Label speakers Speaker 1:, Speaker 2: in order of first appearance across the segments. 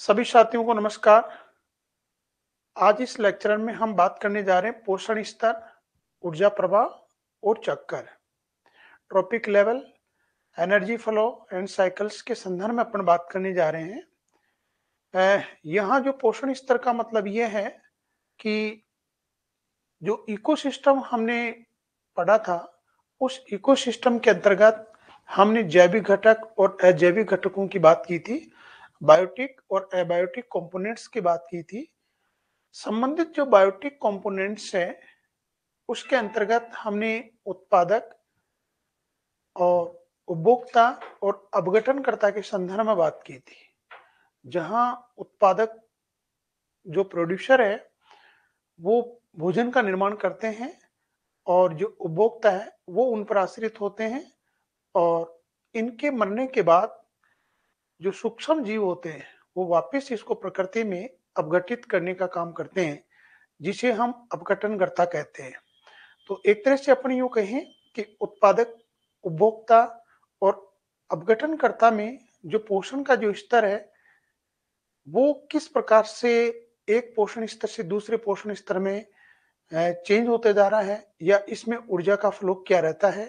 Speaker 1: सभी साथियों को नमस्कार। आज इस लेक्चर में हम बात करने जा रहे हैं पोषण स्तर, ऊर्जा प्रवाह और चक्कर, trophic level, energy flow and cycles के संदर्भ में अपन बात करने जा रहे हैं। यहाँ जो पोषण स्तर का मतलब ये है कि जो इकोसिस्टम हमने पढ़ा था, उस इकोसिस्टम के अंतर्गत हमने जैविक घटक और अजैविक घटकों की बात की थी, बायोटिक और एबायोटिक कंपोनेंट्स की बात की थी। संबंधित जो बायोटिक कंपोनेंट्स है, उसके अंतर्गत हमने उत्पादक और उपभोक्ता और अपघटनकर्ता के संदर्भ में बात की थी। जहां उत्पादक जो प्रोड्यूसर है वो भोजन का निर्माण करते हैं और जो उपभोक्ता है वो उन पर आश्रित होते हैं, और इनके मरने के बाद जो सूक्ष्म जीव होते हैं वो वापस इसको प्रकृति में अपघटित करने का काम करते हैं, जिसे हम अपघटनकर्ता कहते हैं। तो एक तरह से अपन यूं कहें कि उत्पादक, उपभोक्ता और अपघटनकर्ता में जो पोषण का जो स्तर है वो किस प्रकार से एक पोषण स्तर से दूसरे पोषण स्तर में चेंज होते जा रहा है, या इसमें ऊर्जा का फ्लो क्या रहता है,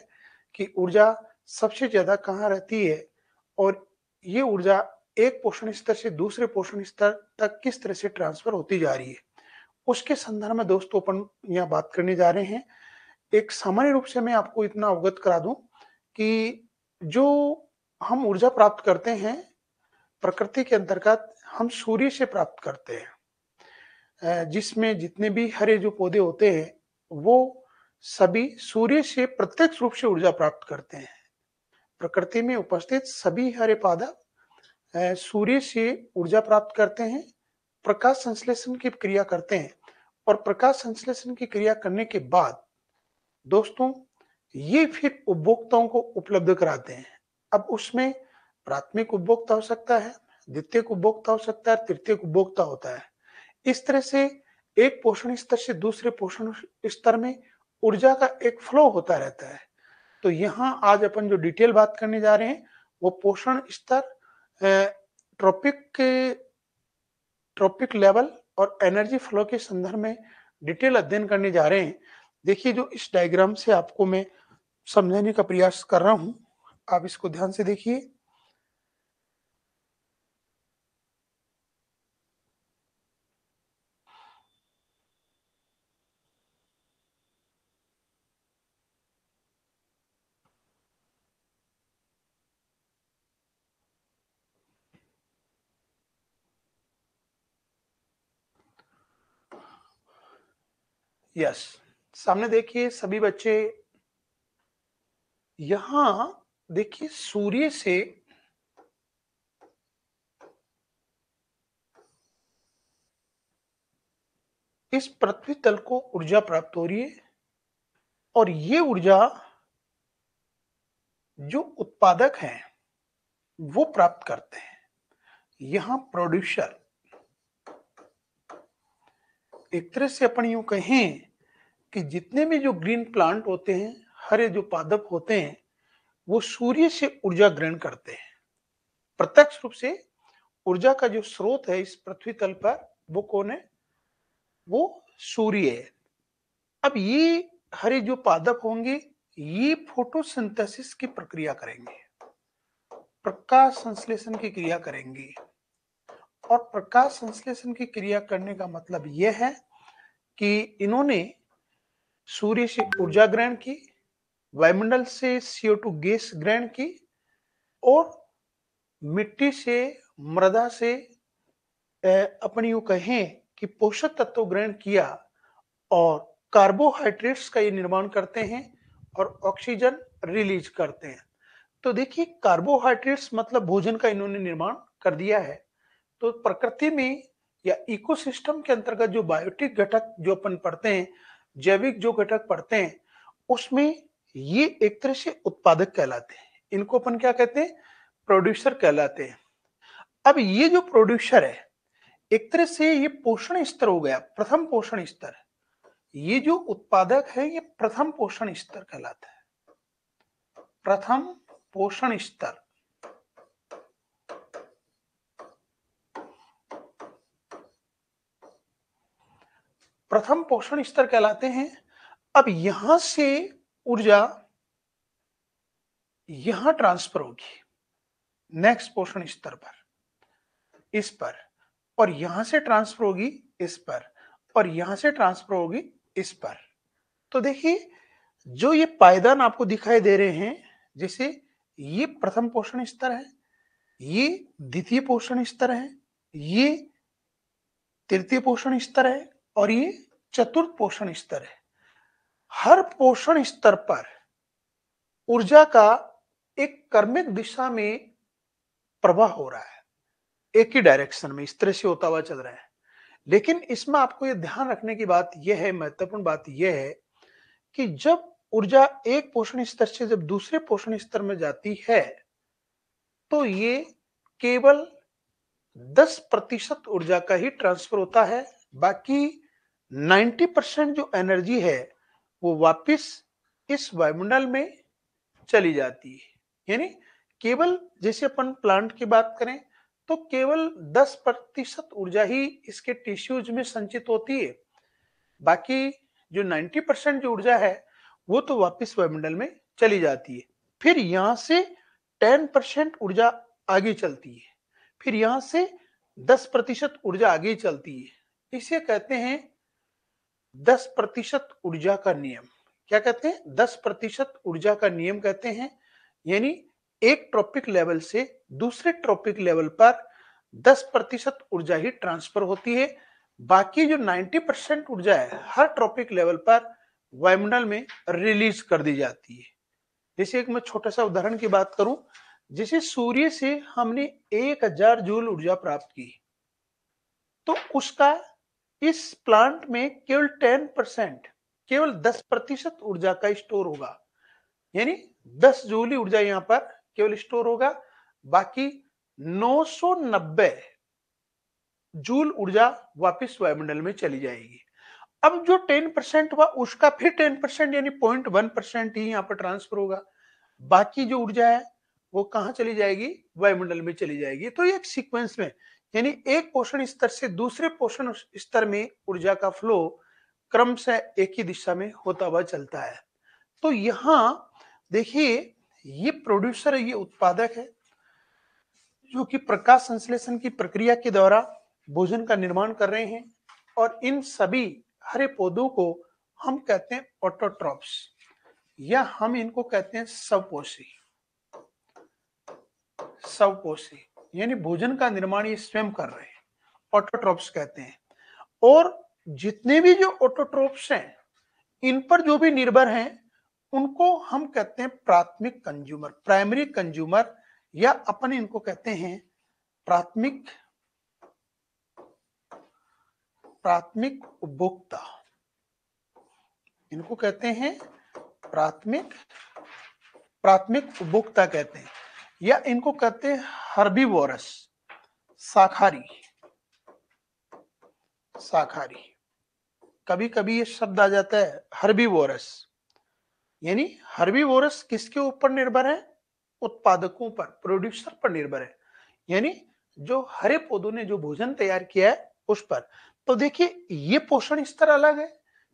Speaker 1: कि ऊर्जा सबसे ज्यादा कहाँ रहती है, और ये ऊर्जा एक पोषण स्तर से दूसरे पोषण स्तर तक किस तरह से ट्रांसफर होती जा रही है, उसके संदर्भ में दोस्तों अपन यहाँ बात करने जा रहे हैं। एक सामान्य रूप से मैं आपको इतना अवगत करा दूं कि जो हम ऊर्जा प्राप्त करते हैं प्रकृति के अंतर्गत, हम सूर्य से प्राप्त करते हैं। जिसमें जितने भी हरे जो पौधे होते हैं वो सभी सूर्य से प्रत्यक्ष रूप से ऊर्जा प्राप्त करते हैं। प्रकृति में उपस्थित सभी हरे पौधा सूर्य से ऊर्जा प्राप्त करते हैं, प्रकाश संश्लेषण की क्रिया करते हैं, और प्रकाश संश्लेषण की क्रिया करने के बाद दोस्तों ये फिर उपभोक्ताओं को उपलब्ध कराते हैं। अब उसमें प्राथमिक उपभोक्ता हो सकता है, द्वितीयक उपभोक्ता हो सकता है, तृतीयक उपभोक्ता होता है। इस तरह से एक पोषण स्तर से दूसरे पोषण स्तर में ऊर्जा का एक फ्लो होता रहता है। तो यहाँ आज अपन जो डिटेल बात करने जा रहे हैं वो पोषण स्तर, ट्रॉपिक के ट्रॉपिक लेवल और एनर्जी फ्लो के संदर्भ में डिटेल अध्ययन करने जा रहे हैं। देखिए, जो इस डायग्राम से आपको मैं समझाने का प्रयास कर रहा हूं, आप इसको ध्यान से देखिए। यस, सामने देखिए सभी बच्चे। यहां देखिए सूर्य से इस पृथ्वी तल को ऊर्जा प्राप्त हो रही है, और ये ऊर्जा जो उत्पादक हैं वो प्राप्त करते हैं। यहां प्रोड्यूसर, एक तरह से अपन यूं कहें कि जितने भी जो ग्रीन प्लांट होते हैं, हरे जो पादप होते हैं, वो सूर्य से ऊर्जा ग्रहण करते हैं। प्रत्यक्ष रूप से ऊर्जा का जो स्रोत है इस पृथ्वी तल पर वो कौन है? वो सूर्य है। अब ये हरे जो पादप होंगे ये फोटोसिंथेसिस की प्रक्रिया करेंगे, प्रकाश संश्लेषण की क्रिया करेंगे। और प्रकाश संश्लेषण की क्रिया करने का मतलब यह है कि इन्होंने सूर्य से ऊर्जा ग्रहण की, वायुमंडल से CO2 गैस ग्रहण की, और मिट्टी से, मृदा से अपन यूं कहें कि पोषक तत्व ग्रहण किया, और कार्बोहाइड्रेट्स का ये निर्माण करते हैं और ऑक्सीजन रिलीज करते हैं। तो देखिए, कार्बोहाइड्रेट्स मतलब भोजन का इन्होंने निर्माण कर दिया है। तो प्रकृति में या इकोसिस्टम के अंतर्गत जो बायोटिक घटक जो अपन पढ़ते हैं, जैविक जो घटक पढ़ते हैं, उसमें ये एक तरह से उत्पादक कहलाते हैं। इनको अपन क्या कहते हैं? प्रोड्यूसर कहलाते हैं। अब ये जो प्रोड्यूसर है, एक तरह से ये पोषण स्तर हो गया, प्रथम पोषण स्तर। ये जो उत्पादक है ये प्रथम पोषण स्तर कहलाता है, प्रथम पोषण स्तर। प्रथम पोषण स्तर कहलाते हैं। अब यहां से ऊर्जा यहां ट्रांसफर होगी नेक्स्ट पोषण स्तर पर, इस पर, और यहां से ट्रांसफर होगी इस पर, और यहां से ट्रांसफर होगी इस पर। तो देखिए जो ये पायदान आपको दिखाई दे रहे हैं, जैसे ये प्रथम पोषण स्तर है, ये द्वितीय पोषण स्तर है, ये तृतीय पोषण स्तर है, और ये चतुर्थ पोषण स्तर है। हर पोषण स्तर पर ऊर्जा का एक क्रमिक दिशा में प्रवाह हो रहा है, एक ही डायरेक्शन में इस तरह से होता हुआ चल रहा है। लेकिन इसमें आपको ये ध्यान रखने की बात यह है, महत्वपूर्ण बात यह है कि जब ऊर्जा एक पोषण स्तर से जब दूसरे पोषण स्तर में जाती है तो ये केवल 10% ऊर्जा का ही ट्रांसफर होता है। बाकी 90% जो एनर्जी है वो वापस इस वायुमंडल में चली जाती है। यानी केवल जैसे अपन प्लांट की बात करें तो केवल 10% ऊर्जा ही इसके टिश्यूज में संचित होती है। बाकी जो 90% जो ऊर्जा है वो तो वापस वायुमंडल में चली जाती है। फिर यहां से 10% ऊर्जा आगे चलती है, फिर यहां से 10% ऊर्जा आगे चलती है। इसे कहते हैं 10% ऊर्जा का नियम। क्या कहते हैं? 10% ऊर्जा का नियम कहते हैं। यानी एक ट्रॉपिक लेवल से दूसरे ट्रॉपिक लेवल पर 10% ऊर्जा ही ट्रांसफर होती है। बाकी जो 90% ऊर्जा है हर ट्रॉपिक लेवल पर वायुमंडल में रिलीज कर दी जाती है। जैसे एक मैं छोटा सा उदाहरण की बात करूं, जैसे सूर्य से हमने 1000 जूल ऊर्जा प्राप्त की, तो उसका इस प्लांट में केवल 10%, केवल 10% ऊर्जा का स्टोर होगा। यानी 10 जूल ही ऊर्जा यहां पर केवल स्टोर होगा। बाकी 990 जूल ऊर्जा वापस वायुमंडल में चली जाएगी। अब जो 10% हुआ उसका फिर 10% यानी 0.1% ही यहाँ पर ट्रांसफर होगा। बाकी जो ऊर्जा है वो कहां चली जाएगी? वायुमंडल में चली जाएगी। तो ये एक सीक्वेंस में, यानी एक पोषण स्तर से दूसरे पोषण स्तर में ऊर्जा का फ्लो क्रम से एक ही दिशा में होता हुआ चलता है। तो यहां देखिए ये प्रोड्यूसर है, ये उत्पादक है, जो कि प्रकाश संश्लेषण की प्रक्रिया के द्वारा भोजन का निर्माण कर रहे हैं। और इन सभी हरे पौधों को हम कहते हैं ऑटोट्रॉप्स, या हम इनको कहते हैं स्वपोषी। स्वपोषी यानी भोजन का निर्माण ये स्वयं कर रहे हैं, ऑटोट्रॉप्स कहते हैं। और जितने भी जो ऑटोट्रॉप्स हैं इन पर जो भी निर्भर हैं उनको हम कहते हैं प्राथमिक कंज्यूमर, प्राइमरी कंज्यूमर, या अपन इनको कहते हैं प्राथमिक प्राथमिक उपभोक्ता। इनको कहते हैं प्राथमिक प्राथमिक उपभोक्ता कहते हैं, या इनको कहते हैं हर्बीवोरस, शाकाहारी। शाकाहारी कभी कभी ये शब्द आ जाता है हर्बीवोरस। यानी हर्बीवोरस किसके ऊपर निर्भर है? उत्पादकों पर, प्रोड्यूसर पर निर्भर है। यानी जो हरे पौधों ने जो भोजन तैयार किया है उस पर। तो देखिए ये पोषण स्तर अलग है,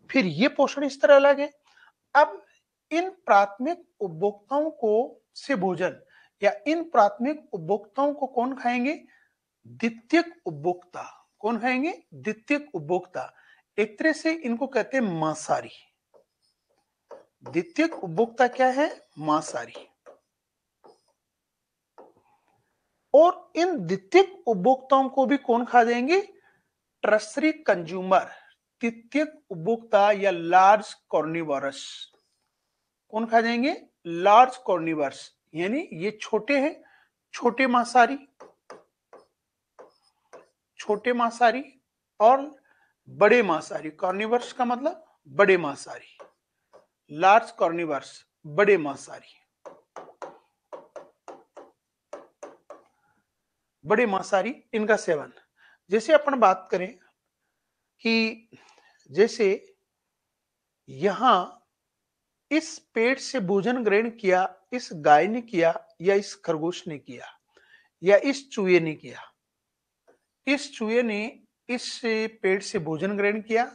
Speaker 1: फिर ये पोषण स्तर अलग है। अब इन प्राथमिक उपभोक्ताओं को से भोजन, या इन प्राथमिक उपभोक्ताओं को कौन खाएंगे? द्वितीयक उपभोक्ता। कौन खाएंगे? द्वितीयक उपभोक्ता। एक तरह से इनको कहते हैं मांसाहारी। द्वितीयक उपभोक्ता क्या है? मांसाहारी। और इन द्वितीयक उपभोक्ताओं को भी कौन खा जाएंगे? टर्सरी कंज्यूमर, तृतीयक उपभोक्ता या लार्ज कॉर्निवोरस। कौन खा जाएंगे? Large carnivores. यानी ये छोटे हैं, छोटे मांसाहारी, छोटे मांसाहारी, और बड़े मांसाहारी। कॉर्निवर्स का मतलब बड़े मांसाहारी, लार्ज कॉर्निवर्स, बड़े मांसाहारी। बड़े मांसाहारी इनका सेवन। जैसे अपन बात करें कि जैसे यहां इस पेड़ से भोजन ग्रहण किया, इस गाय ने किया, या इस खरगोश ने किया, या इस चूहे ने किया। इस चूहे ने इस पेड़ से भोजन ग्रहण किया,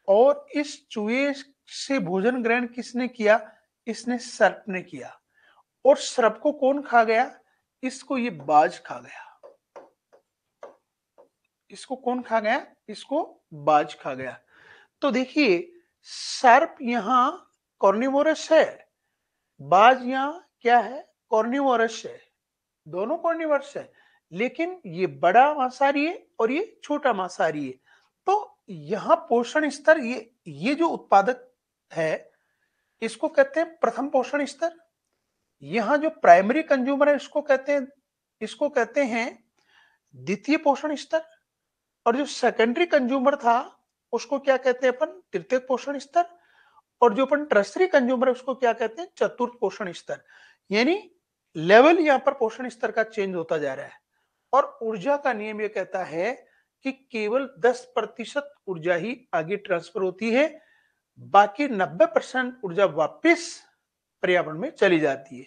Speaker 1: और इस चूहे से भोजन ग्रहण किसने किया? इसने सर्प ने किया। और सर्प को कौन खा गया? इसको ये बाज खा गया। इसको कौन खा गया? इसको बाज खा गया। तो देखिए, सर्प यहां कॉर्निवोरस है, बाज यहां क्या है? कॉर्निवोरस है। दोनों कॉर्निवोरस है, लेकिन ये बड़ा मांसाहारी है और ये छोटा मांसाहारी है। तो यहां पोषण स्तर, ये जो उत्पादक है, इसको कहते हैं प्रथम पोषण स्तर। यहां जो प्राइमरी कंज्यूमर है, इसको कहते हैं द्वितीय पोषण स्तर। और जो सेकेंडरी कंज्यूमर था, उसको क्या कहते हैं अपन? तृतीय पोषण स्तर। और जो अपन टर्सरी कंज्यूमर है, उसको क्या कहते हैं? चतुर्थ पोषण स्तर। यानी लेवल यहां पर पोषण स्तर का चेंज होता जा रहा है। और ऊर्जा का नियम यह कहता है कि केवल 10% ऊर्जा ही आगे ट्रांसफर होती है, बाकी 90% ऊर्जा वापस पर्यावरण में चली जाती है।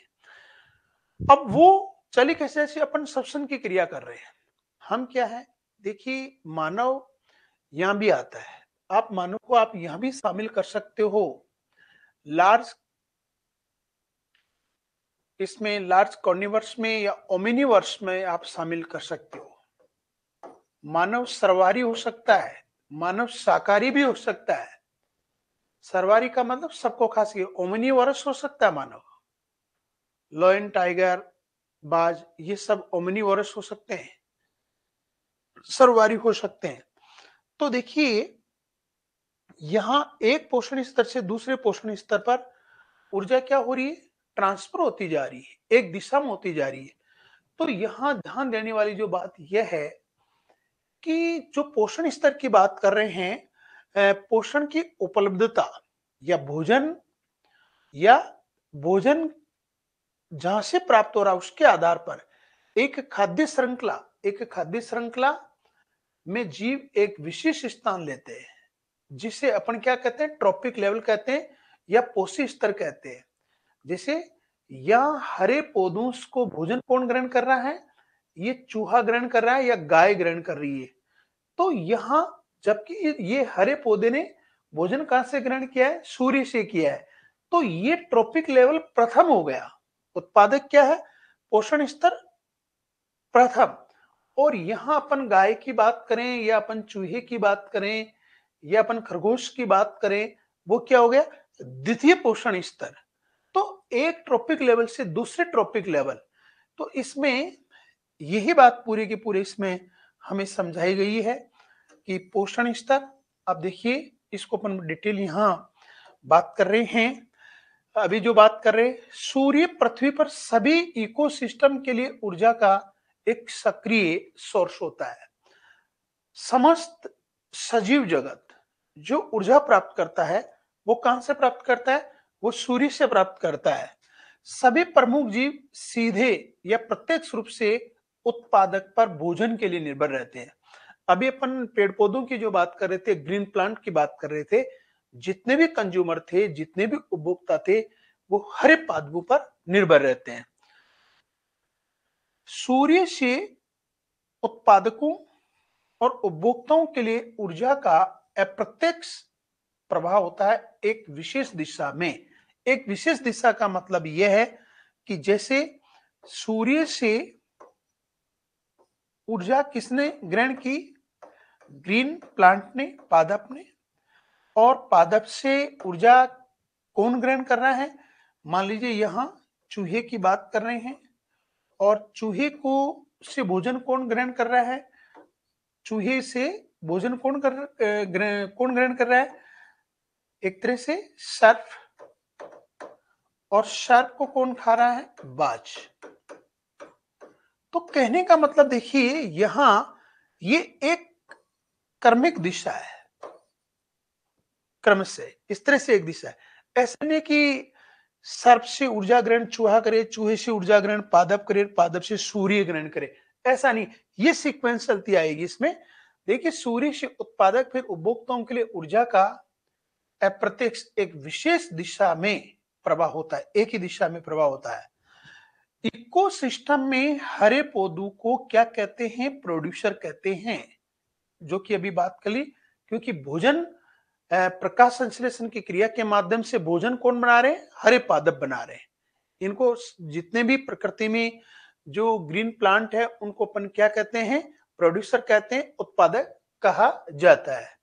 Speaker 1: अब वो चली कैसे? ऐसे अपन श्वसन की क्रिया कर रहे हैं। हम क्या है? देखिए, मानव यहां भी आता है। आप मानव को आप यहां भी शामिल कर सकते हो। लार्ज इसमें लार्ज कॉर्निवर्स में या ओमिनिवर्स में आप शामिल कर सकते हो। मानव सर्वाहारी हो सकता है, मानव शाकाहारी भी हो सकता है। सर्वाहारी का मतलब सबको खा सके। ओमिनिवरस हो सकता है मानव, लॉयन, टाइगर, बाज, ये सब ओमिनिवरस हो सकते हैं, सर्वाहारी हो सकते हैं। तो देखिए, यहां एक पोषण स्तर से दूसरे पोषण स्तर पर ऊर्जा क्या हो रही है? ट्रांसफर होती जा रही है, एक दिशा में होती जा रही है। तो यहां ध्यान देने वाली जो बात यह है कि जो पोषण स्तर की बात कर रहे हैं, पोषण की उपलब्धता या या भोजन जहां से प्राप्त हो रहा है, उसके आधार पर एक खाद्य श्रृंखला में जीव एक विशेष स्थान लेते हैं, जिसे अपन क्या कहते हैं? ट्रॉपिक लेवल कहते हैं या पोषी स्तर कहते हैं। जैसे यहाँ हरे पौधों को भोजन कौन ग्रहण कर रहा है? ये चूहा ग्रहण कर रहा है या गाय ग्रहण कर रही है। तो यहाँ जबकि ये हरे पौधे ने भोजन कहां से ग्रहण किया है? सूर्य से किया है। तो ये ट्रॉपिक लेवल प्रथम हो गया। उत्पादक क्या है? पोषण स्तर प्रथम। और यहां अपन गाय की बात करें या अपन चूहे की बात करें या अपन खरगोश की बात करें, वो क्या हो गया? द्वितीय पोषण स्तर। तो एक ट्रॉपिक लेवल से दूसरे ट्रॉपिक लेवल, तो इसमें यही बात पूरी की पूरी इसमें हमें समझाई गई है कि पोषण स्तर। अब देखिए, इसको अपन डिटेल यहां बात कर रहे हैं। अभी जो बात कर रहे हैं, सूर्य पृथ्वी पर सभी इकोसिस्टम के लिए ऊर्जा का एक सक्रिय सोर्स होता है। समस्त सजीव जगत जो ऊर्जा प्राप्त करता है, वो कहां से प्राप्त करता है? वो सूर्य से प्राप्त करता है। सभी प्रमुख जीव सीधे या प्रत्यक्ष रूप से उत्पादक पर भोजन के लिए निर्भर रहते हैं। अभी अपन पेड़ पौधों की जो बात कर रहे थे, ग्रीन प्लांट की बात कर रहे थे, जितने भी कंज्यूमर थे, जितने भी उपभोक्ता थे, वो हरे पादपों पर निर्भर रहते हैं। सूर्य से उत्पादकों और उपभोक्ताओं के लिए ऊर्जा का अप्रत्यक्ष प्रभाव होता है एक विशेष दिशा में। एक विशेष दिशा का मतलब यह है कि जैसे सूर्य से ऊर्जा किसने ग्रहण की? ग्रीन प्लांट ने, पादप ने। और पादप से ऊर्जा कौन ग्रहण कर रहा है? मान लीजिए यहां चूहे की बात कर रहे हैं, और चूहे को से भोजन कौन ग्रहण कर रहा है? चूहे से भोजन कौन ग्रहण कर रहा है? एक तरह से सर्प। और सर्प को कौन खा रहा है? बाज। तो कहने का मतलब देखिए, यहां ये एक क्रमिक दिशा है, क्रम से इस तरह से एक दिशा है। ऐसा नहीं कि सर्प से ऊर्जा ग्रहण चूहा करे, चूहे से ऊर्जा ग्रहण पादप करे, पादप से सूर्य ग्रहण करे, ऐसा नहीं। ये सीक्वेंस चलती आएगी इसमें। देखिए, सूर्य से उत्पादक फिर उपभोक्ताओं के लिए ऊर्जा का अप्रत्यक्ष एक विशेष दिशा में प्रवाह होता है, एक ही दिशा में प्रवाह होता है। इकोसिस्टम में हरे पौधों को क्या कहते हैं? प्रोड्यूसर कहते हैं, जो कि अभी बात कर ली। क्योंकि भोजन प्रकाश संश्लेषण की क्रिया के माध्यम से भोजन कौन बना रहे हैं? हरे पादप बना रहे हैं। इनको जितने भी प्रकृति में जो ग्रीन प्लांट है उनको अपन क्या कहते हैं? प्रोड्यूसर कहते हैं, उत्पादक कहा जाता है।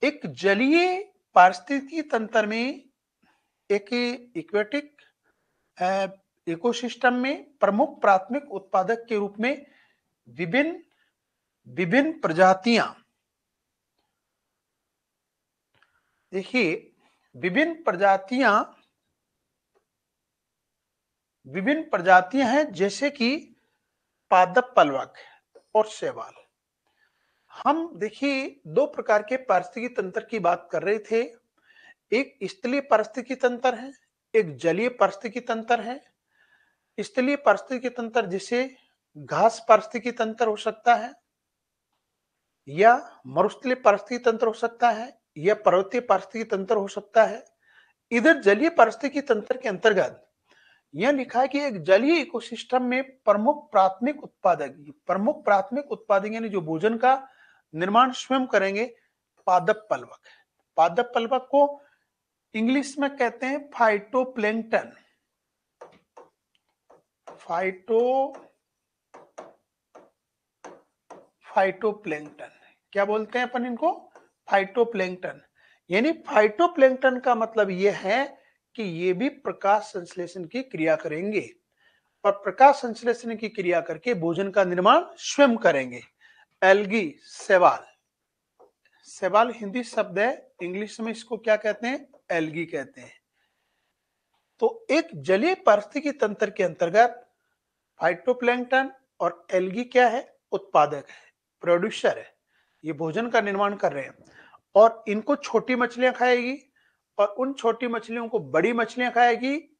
Speaker 1: एक जलीय पारिस्थितिकी तंत्र में एक इक्वेटिक इकोसिस्टम में प्रमुख प्राथमिक उत्पादक के रूप में विभिन्न विभिन्न प्रजातियां, देखिए विभिन्न प्रजातियां हैं, जैसे कि पादप पलवक और शैवाल। हम देखिए दो प्रकार के पारिस्थितिकी तंत्र की बात कर रहे थे। एक स्थलीय पारिस्थितिकी तंत्र है, एक जलीय पारिस्थितिकी तंत्र है। स्थलीय पारिस्थितिकी तंत्र जिसे घास पारिस्थितिकी तंत्र हो सकता है, या मरुस्थलीय पारिस्थितिकी तंत्र हो सकता है, या पर्वतीय पारिस्थितिकी तंत्र हो सकता है। इधर जलीय पारिस्थितिकी तंत्र के अंतर्गत यह लिखा है कि एक जलीय इकोसिस्टम में प्रमुख प्राथमिक उत्पादक यानी जो भोजन का निर्माण स्वयं करेंगे, पादप पलवक। पादप पलवक को इंग्लिश में कहते हैं फाइटोप्लैंक्टन। फाइटोप्लैंक्टन क्या बोलते हैं अपन इनको? फाइटोप्लैंक्टन। यानी फाइटोप्लैंक्टन का मतलब यह है कि ये भी प्रकाश संश्लेषण की क्रिया करेंगे और प्रकाश संश्लेषण की क्रिया करके भोजन का निर्माण स्वयं करेंगे। एल्गी, शैवाल हिंदी शब्द है, इंग्लिश में इसको क्या कहते हैं? एल्गी कहते हैं। तो एक जलीय पारिस्थितिकी तंत्र के अंतर्गत फाइटोप्लैंक्टन और एल्गी क्या है? उत्पादक है, प्रोड्यूसर है। ये भोजन का निर्माण कर रहे हैं और इनको छोटी मछलियां खाएगी और उन छोटी मछलियों को बड़ी मछलियां खाएगी,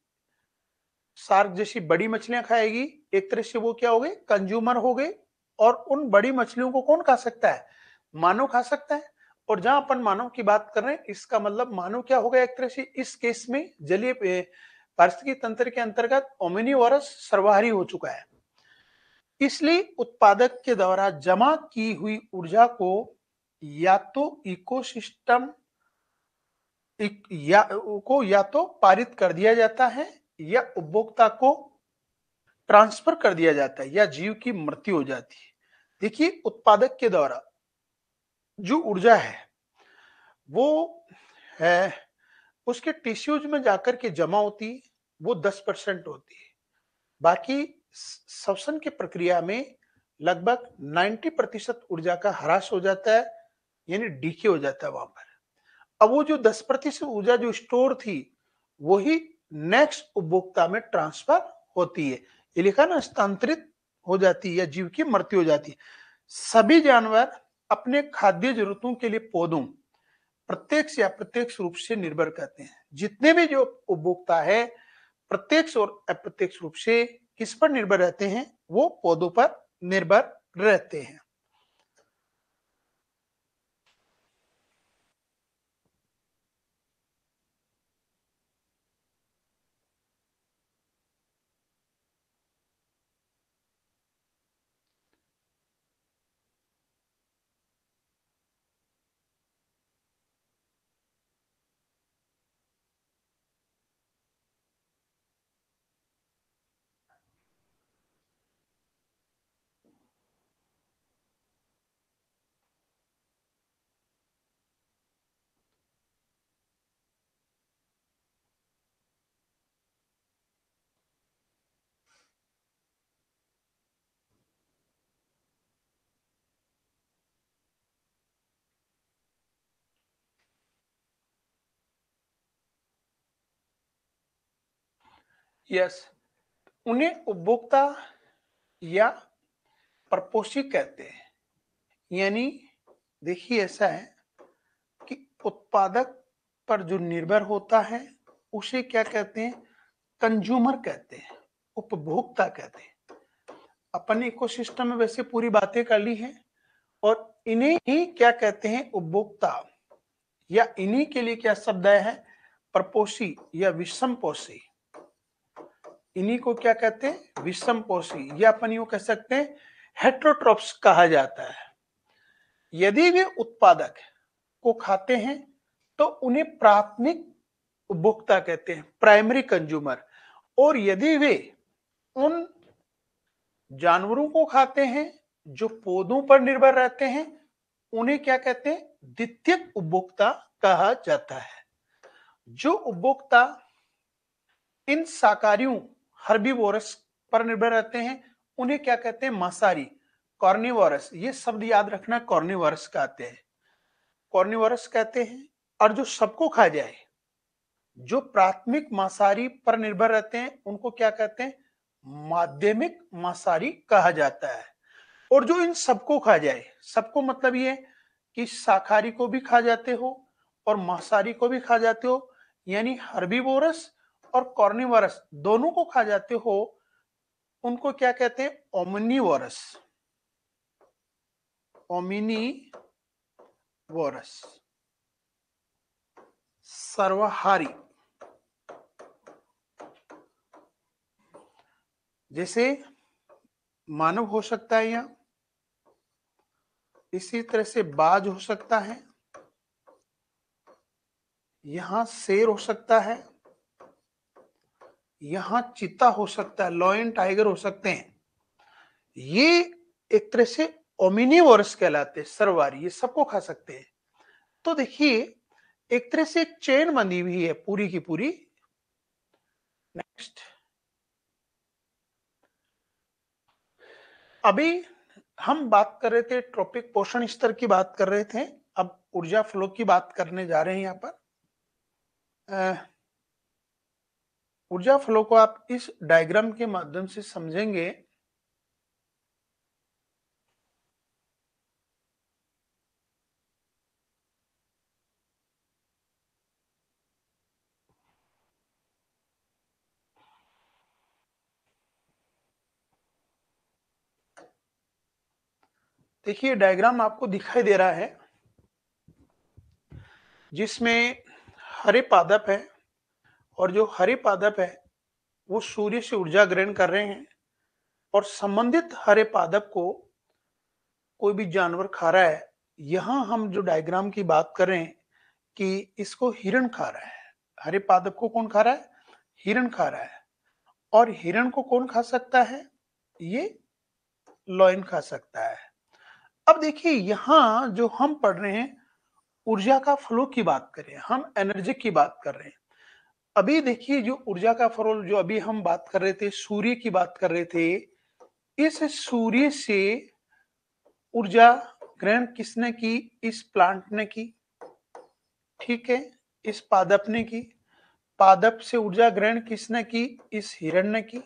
Speaker 1: शार्क जैसी बड़ी मछलियां खाएगी। एक तरह से वो क्या हो गए? कंज्यूमर हो गए। और उन बड़ी मछलियों को कौन खा सकता है? मानव खा सकता है। और जहां अपन मानव की बात कर रहे हैं, इसका मतलब मानव क्या हो गया? एक तरह से इस केस में जलीय पारिस्थितिकी तंत्र के अंतर्गत ओमिनिवोरस सर्वाहारी हो चुका है। इसलिए उत्पादक के द्वारा जमा की हुई ऊर्जा को या तो इकोसिस्टम या तो पारित कर दिया जाता है या उपभोक्ता को ट्रांसफर कर दिया जाता है या जीव की मृत्यु हो जाती है। देखिए उत्पादक के द्वारा जो ऊर्जा है वो है उसके टिश्यूज में जाकर के जमा होती है, वो 10% होती है। बाकी श्वसन की प्रक्रिया में लगभग 90% ऊर्जा का ह्रास हो जाता है, यानी डीके हो जाता है वहां पर। अब वो जो 10% ऊर्जा जो स्टोर थी वही नेक्स्ट उपभोक्ता में ट्रांसफर होती है। ये लिखा ना, हस्तांतरित हो जाती है या जीव की मृत्यु हो जाती है। सभी जानवर अपने खाद्य जरूरतों के लिए पौधों प्रत्यक्ष या अप्रत्यक्ष रूप से निर्भर करते हैं। जितने भी जो उपभोक्ता है प्रत्यक्ष और अप्रत्यक्ष रूप से किस पर निर्भर रहते हैं? वो पौधों पर निर्भर रहते हैं। यस, उन्हें उपभोक्ता या प्रपोषी कहते हैं। यानी देखिए ऐसा है कि उत्पादक पर जो निर्भर होता है उसे क्या कहते हैं? कंज्यूमर कहते हैं, उपभोक्ता कहते हैं। अपन इकोसिस्टम में वैसे पूरी बातें कर ली हैं और इन्हें ही क्या कहते हैं? उपभोक्ता। या इन्हीं के लिए क्या शब्द है? प्रपोषी या विषमपोषी। इन्हीं को क्या कहते हैं? विषमपोषी, या अपन यूं कह सकते हैं हेट्रोट्रोप्स कहा जाता है। यदि वे उत्पादक को खाते हैं तो उन्हें प्राथमिक उपभोक्ता कहते हैं, प्राइमरी कंज्यूमर। और यदि वे उन जानवरों को खाते हैं जो पौधों पर निर्भर रहते हैं, उन्हें क्या कहते हैं, द्वितीयक उपभोक्ता कहा जाता है। जो उपभोक्ता इन शाकाहारियों हर्बीवोरस पर निर्भर रहते हैं, उन्हें क्या कहते हैं, मांसाहारी, कॉर्निवोरस। ये शब्द याद रखना, कॉर्निवोरस कहते हैं, कॉर्निवोरस कहते हैं। और जो सबको खा जाए, जो प्राथमिक मांसाहारी पर निर्भर रहते हैं, उनको क्या कहते हैं, माध्यमिक मांसाहारी कहा जाता है। और जो इन सबको खा जाए, सबको मतलब ये कि शाकाहारी को भी खा जाते हो और मांसाहारी को भी खा जाते हो, यानी हर्बीवोरस और कॉर्निवोरस दोनों को खा जाते हो, उनको क्या कहते हैं, ओमनिवोरस, ओमिनिवोरस, सर्वाहारी। जैसे मानव हो सकता है यहां, इसी तरह से बाज हो सकता है, यहां शेर हो सकता है, यहां चीता हो सकता है, लॉयन टाइगर हो सकते हैं। ये एक तरह से ओमिनिवोरस कहलाते हैं, सर्वहारी, ये सबको खा सकते हैं। तो देखिए एक तरह से एक चेन बंधी हुई है पूरी की पूरी। नेक्स्ट, अभी हम बात कर रहे थे ट्रॉपिक पोषण स्तर की बात कर रहे थे, अब ऊर्जा फ्लो की बात करने जा रहे हैं। यहाँ पर ऊर्जा फ्लो को आप इस डायग्राम के माध्यम से समझेंगे। देखिए डायग्राम आपको दिखाई दे रहा है, जिसमें हरे पादप है, और जो हरे पादप है वो सूर्य से ऊर्जा ग्रहण कर रहे हैं, और संबंधित हरे पादप को कोई भी जानवर खा रहा है। यहां हम जो डायग्राम की बात कर रहे हैं कि इसको हिरण खा रहा है। हरे पादप को कौन खा रहा है, हिरण खा रहा है। और हिरण को कौन खा सकता है, ये लॉयन खा सकता है। अब देखिए यहां जो हम पढ़ रहे हैं, ऊर्जा का फ्लो की बात करें, हम एनर्जी की बात कर रहे हैं। अभी देखिए जो ऊर्जा का फ्लो जो अभी हम बात कर रहे थे, सूर्य की बात कर रहे थे, इस सूर्य से ऊर्जा ग्रहण किसने की, इस प्लांट ने की, ठीक है, इस पादप ने की। पादप से ऊर्जा ग्रहण किसने की, इस हिरण ने की।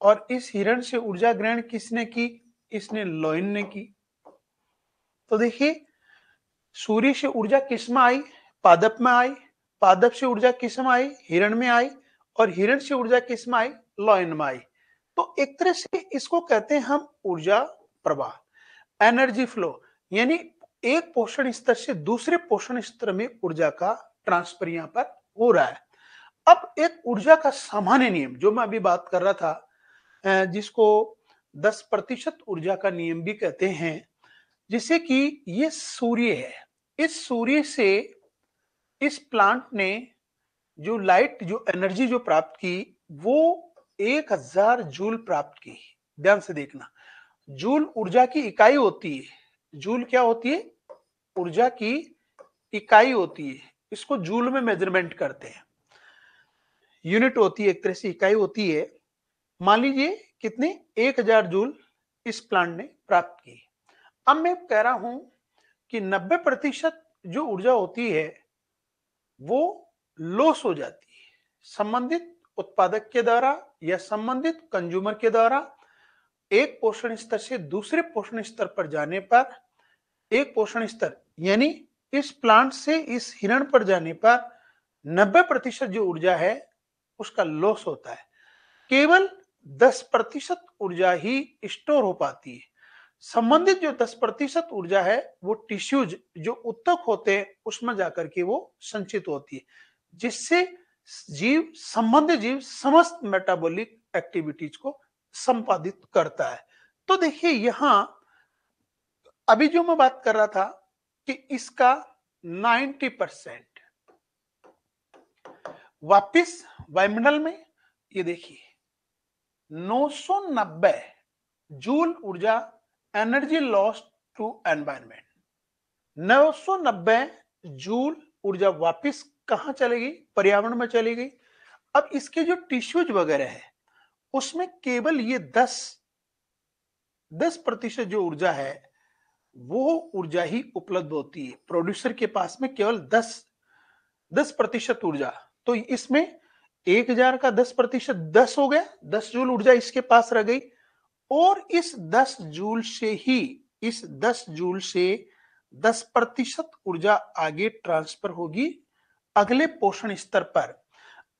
Speaker 1: और इस हिरण से ऊर्जा ग्रहण किसने की, इसने लॉयन ने की। तो देखिए सूर्य से ऊर्जा किस में आई, पादप में आई। पादप से ऊर्जा किस में आई, हिरण में आई। और हिरण से ऊर्जा किस में आई, लॉयन में आई। तो एक तरह से इसको कहते हैं हम ऊर्जा प्रवाह, एनर्जी फ्लो। यानी एक पोषण स्तर से दूसरे पोषण स्तर में ऊर्जा का ट्रांसफर यहां पर हो रहा है। अब एक ऊर्जा का सामान्य नियम जो मैं अभी बात कर रहा था, जिसको 10% ऊर्जा का नियम भी कहते हैं, जिसे कि ये सूर्य है, इस सूर्य से इस प्लांट ने जो लाइट, जो एनर्जी जो प्राप्त की, वो 1000 जूल प्राप्त की। ध्यान से देखना, जूल ऊर्जा की इकाई होती है। जूल क्या होती है, ऊर्जा की इकाई होती है। इसको जूल में मेजरमेंट करते हैं, यूनिट होती है, एक तरह से इकाई होती है। मान लीजिए कितने, 1000 जूल इस प्लांट ने प्राप्त की। अब मैं कह रहा हूं कि 90% जो ऊर्जा होती है वो लॉस हो जाती है संबंधित उत्पादक के द्वारा या संबंधित कंज्यूमर के द्वारा। एक पोषण स्तर से दूसरे पोषण स्तर पर जाने पर, एक पोषण स्तर यानी इस प्लांट से इस हिरण पर जाने पर 90% जो ऊर्जा है उसका लॉस होता है। केवल 10% ऊर्जा ही स्टोर हो पाती है। संबंधित जो 10% ऊर्जा है वो टिश्यूज जो उत्तक होते हैं उसमें जाकर के वो संचित होती है, जिससे जीव, संबंधित जीव समस्त मेटाबॉलिक एक्टिविटीज को संपादित करता है। तो देखिए यहां अभी जो मैं बात कर रहा था कि इसका 90%। वापिस वायुमंडल में ये देखिए 990 जूल ऊर्जा energy loss to environment. 990 joule ऊर्जा वापिस कहां चलेगी? पर्यावरण में चली गई। अब इसके जो टिश्यूज वगैरह है उसमें केवल ये 10% जो ऊर्जा है वो ऊर्जा ही उपलब्ध होती है। प्रोड्यूसर के पास में केवल 10% ऊर्जा। तो इसमें 1000 का 10% 10 हो गया, 10 जूल ऊर्जा इसके पास रह गई। और इस 10 जूल से 10% ऊर्जा आगे ट्रांसफर होगी अगले पोषण स्तर पर।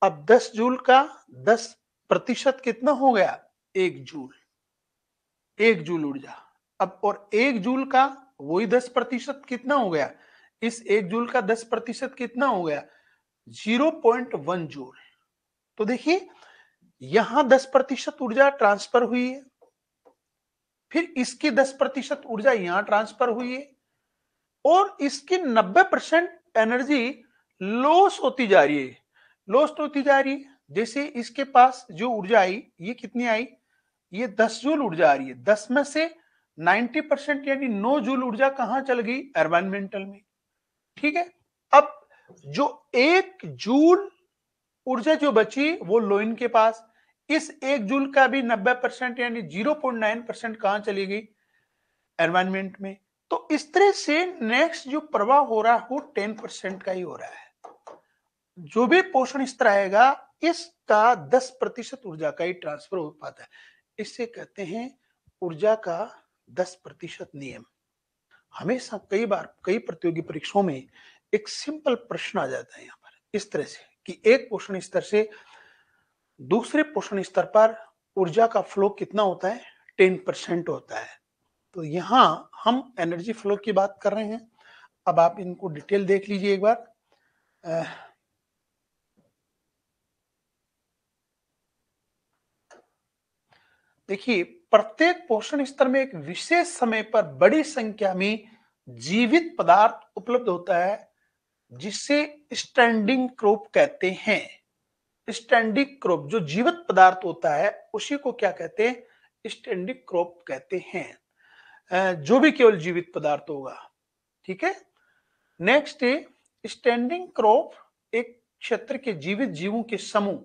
Speaker 1: अब 10 जूल का 10% कितना हो गया? 1 जूल। 1 जूल ऊर्जा। अब और 1 जूल का वही 10% कितना हो गया? इस 1 जूल का 10% कितना हो गया? 0.1 जूल। तो देखिए यहां 10% ऊर्जा ट्रांसफर हुई है, फिर इसकी 10% ऊर्जा यहां ट्रांसफर हुई है और इसकी 90% एनर्जी लॉस होती जा रही है। लॉस होती जा रही है। जैसे इसके पास जो ऊर्जा आई ये कितनी आई? ये 10 जूल ऊर्जा आ रही है। 10 में से 90% यानी 9 जूल ऊर्जा कहां चल गई? एनवायरमेंटल में। ठीक है। अब जो 1 जूल ऊर्जा जो बची वो लोइन के पास। इस 1 जूल का भी 90% यानी 0.9% कहां चली गई? एनवायरमेंट में। तो इस तरह से नेक्स्ट जो प्रवाह हो रहा है वो 10% का ही हो रहा है। जो भी पोषण स्तर आएगा इसका 10% ऊर्जा का ही ट्रांसफर हो पाता है। इससे कहते हैं ऊर्जा का 10% नियम। हमेशा कई बार कई प्रतियोगी परीक्षाओं में एक सिंपल प्रश्न आ जाता है यहाँ पर इस तरह से कि एक पोषण स्तर से दूसरे पोषण स्तर पर ऊर्जा का फ्लो कितना होता है? 10% होता है। तो यहां हम एनर्जी फ्लो की बात कर रहे हैं। अब आप इनको डिटेल देख लीजिए एक बार। देखिए प्रत्येक पोषण स्तर में एक विशेष समय पर बड़ी संख्या में जीवित पदार्थ उपलब्ध होता है जिसे स्टैंडिंग क्रॉप कहते हैं। स्टैंडिंग क्रॉप जो जीवित पदार्थ होता है उसी को क्या कहते हैं? स्टैंडिंग क्रॉप कहते हैं। जो भी केवल जीवित पदार्थ होगा। ठीक है। नेक्स्ट है स्टैंडिंग क्रॉप एक क्षेत्र के जीवित जीवों के समूह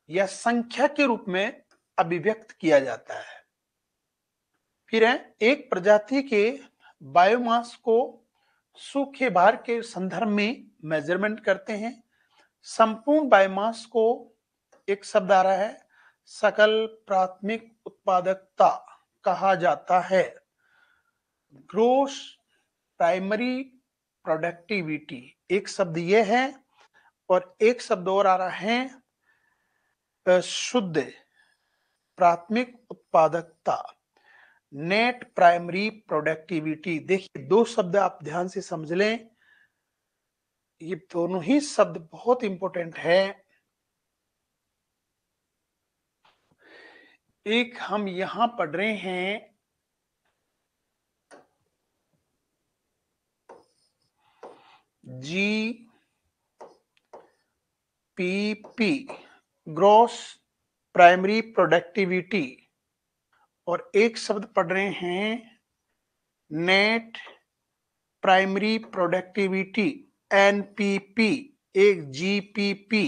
Speaker 1: या संख्या के रूप में अभिव्यक्त किया जाता है। फिर है एक प्रजाति के बायोमास को सूखे भार के संदर्भ में मेजरमेंट करते हैं। संपूर्ण बायोमास को एक शब्द आ रहा है सकल प्राथमिक उत्पादकता कहा जाता है। ग्रोस प्राइमरी प्रोडक्टिविटी एक शब्द ये है और एक शब्द और आ रहा है शुद्ध प्राथमिक उत्पादकता नेट प्राइमरी प्रोडक्टिविटी। देखिए दो शब्द आप ध्यान से समझ लें। ये दोनों ही शब्द बहुत इंपॉर्टेंट है। एक हम यहां पढ़ रहे हैं G P gross primary productivity और एक शब्द पढ़ रहे हैं नेट प्राइमरी प्रोडक्टिविटी एनपीपी एक जीपीपी।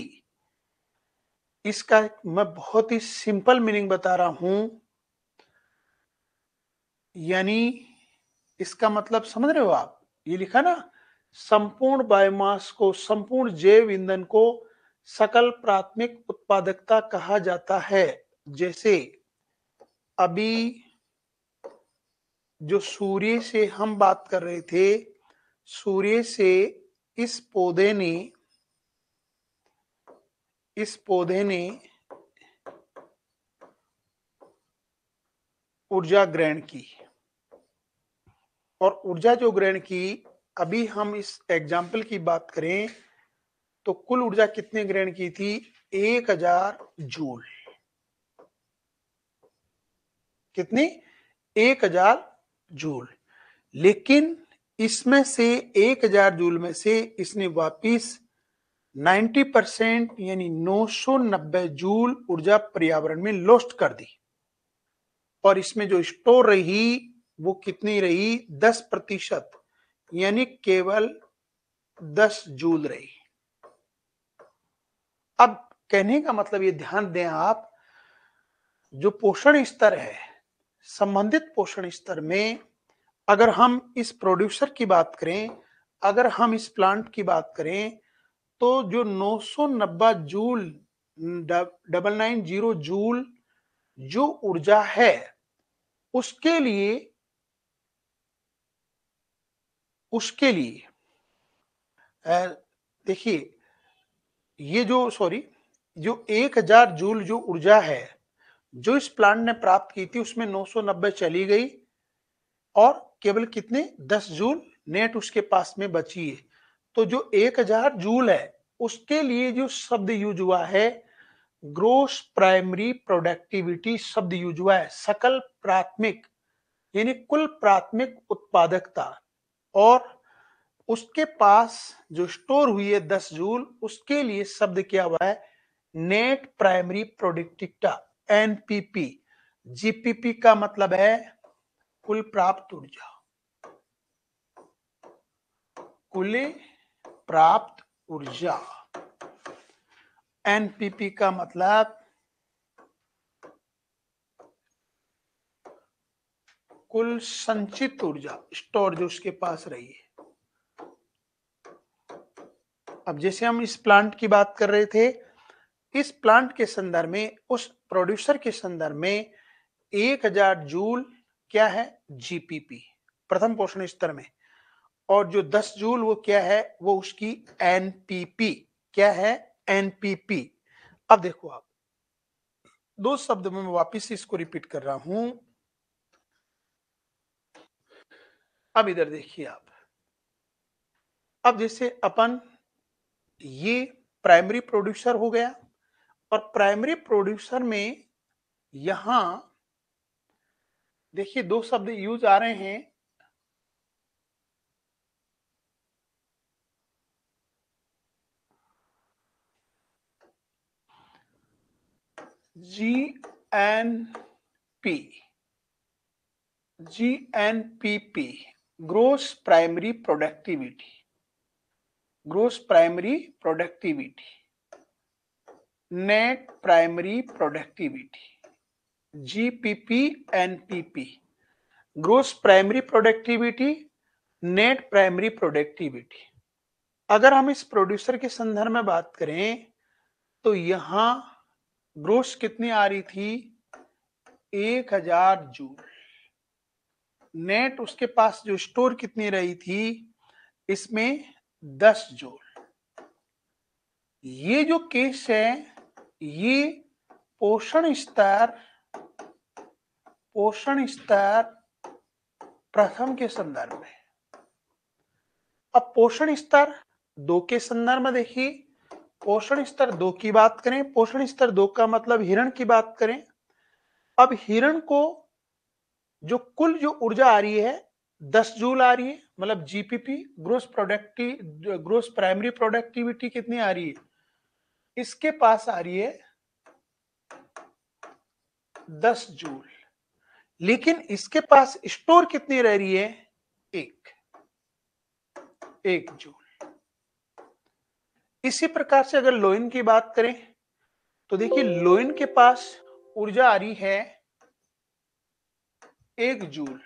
Speaker 1: इसका मैं बहुत ही सिंपल मीनिंग बता रहा हूं यानी इसका मतलब समझ रहे हो आप? ये लिखा ना संपूर्ण बायोमास को संपूर्ण जैव ईंधन को सकल प्राथमिक उत्पादकता कहा जाता है। जैसे अभी जो सूर्य से हम बात कर रहे थे सूर्य से इस पौधे ने ऊर्जा ग्रहण की और ऊर्जा जो ग्रहण की अभी हम इस एग्जाम्पल की बात करें तो कुल ऊर्जा कितने ग्रहण की थी? 1000 जूल। कितनी? 1000 जूल। लेकिन इसमें से 1000 जूल में से इसने वापिस 90% यानी 990 जूल ऊर्जा पर्यावरण में लॉस्ट कर दी, और इसमें जो स्टोर रही वो कितनी रही? 10%, यानी केवल 10 जूल रही। अब कहने का मतलब ये ध्यान दें आप, जो पोषण स्तर है, संबंधित पोषण स्तर में अगर हम इस प्रोड्यूसर की बात करें, अगर हम इस प्लांट की बात करें, तो जो 990 जूल 990 जूल जो ऊर्जा है, उसके लिए देखिए, ये जो 1000 जूल जो ऊर्जा है जो इस प्लांट ने प्राप्त की थी, उसमें 990 चली गई और केवल कितने? 10 जूल नेट उसके पास में बची है। तो जो 1000 जूल है उसके लिए जो शब्द यूज हुआ है, ग्रोस प्राइमरी प्रोडक्टिविटी शब्द यूज हुआ है। सकल प्राथमिक यानी कुल प्राथमिक उत्पादकता, और उसके पास जो स्टोर हुई है 10 जूल, उसके लिए शब्द क्या हुआ है? Net primary productivity, NPP. GPP का मतलब है कुल प्राप्त ऊर्जा, कुल प्राप्त ऊर्जा। एनपीपी का मतलब कुल संचित ऊर्जा, स्टोर जो उसके पास रही है। अब जैसे हम इस प्लांट की बात कर रहे थे, इस प्लांट के संदर्भ में, उस प्रोड्यूसर के संदर्भ में 1000 जूल क्या है? जीपीपी, प्रथम पोषण स्तर में। और जो 10 जूल वो क्या है? वो उसकी एनपीपी। क्या है? एनपीपी। अब देखो आप, दो शब्द में मैं वापिस इसको रिपीट कर रहा हूं। अब इधर देखिए आप, अब जैसे अपन, ये प्राइमरी प्रोड्यूसर हो गया, और प्राइमरी प्रोड्यूसर में यहां देखिए दो शब्द यूज आ रहे हैं, GNP, GNPP, gross primary productivity, gross primary productivity, net primary productivity, GPP, NPP, gross primary productivity, net primary productivity. अगर हम इस प्रोड्यूसर के संदर्भ में बात करें, तो यहां ग्रोस कितनी आ रही थी? 1000 जूल। नेट उसके पास जो स्टोर कितनी रही थी? इसमें 10 जूल। ये जो केस है, ये पोषण स्तर प्रथम के संदर्भ में। अब पोषण स्तर 2 के संदर्भ में देखिए, पोषण स्तर 2 की बात करें, पोषण स्तर 2 का मतलब हिरण की बात करें। अब हिरण को जो कुल जो ऊर्जा आ रही है 10 जूल आ रही है, मतलब जीपीपी, ग्रोस प्राइमरी प्रोडक्टिविटी कितनी आ रही है? इसके पास आ रही है 10 जूल, लेकिन इसके पास स्टोर कितनी रह रही है? 1 जूल। इसी प्रकार से अगर लोइन की बात करें, तो देखिए लोइन के पास ऊर्जा आ रही है 1 जूल,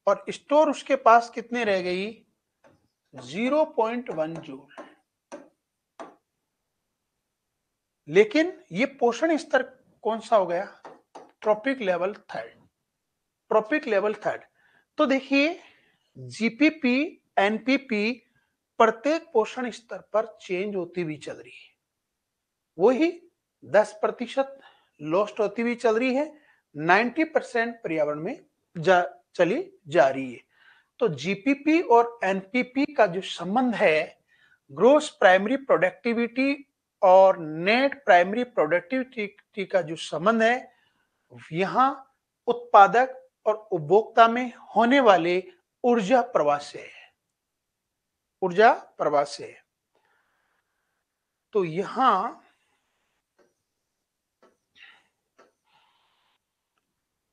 Speaker 1: और स्टोर उसके पास कितने रह गई? 0.1 जूल। लेकिन ये पोषण स्तर कौन सा हो गया? Trophic level third, trophic level third. तो देखिए जीपीपी, एनपीपी प्रत्येक पोषण स्तर पर चेंज होती हुई चल रही है, वही 10% लॉस्ट होती हुई चल रही है, 90% पर्यावरण में चली जा रही है। तो जीपीपी और एनपीपी का जो संबंध है, ग्रोस प्राइमरी प्रोडक्टिविटी और नेट प्राइमरी प्रोडक्टिविटी का जो संबंध है, यहां उत्पादक और उपभोक्ता में होने वाले ऊर्जा प्रवाह से है। ऊर्जा प्रवाह से है। तो यहां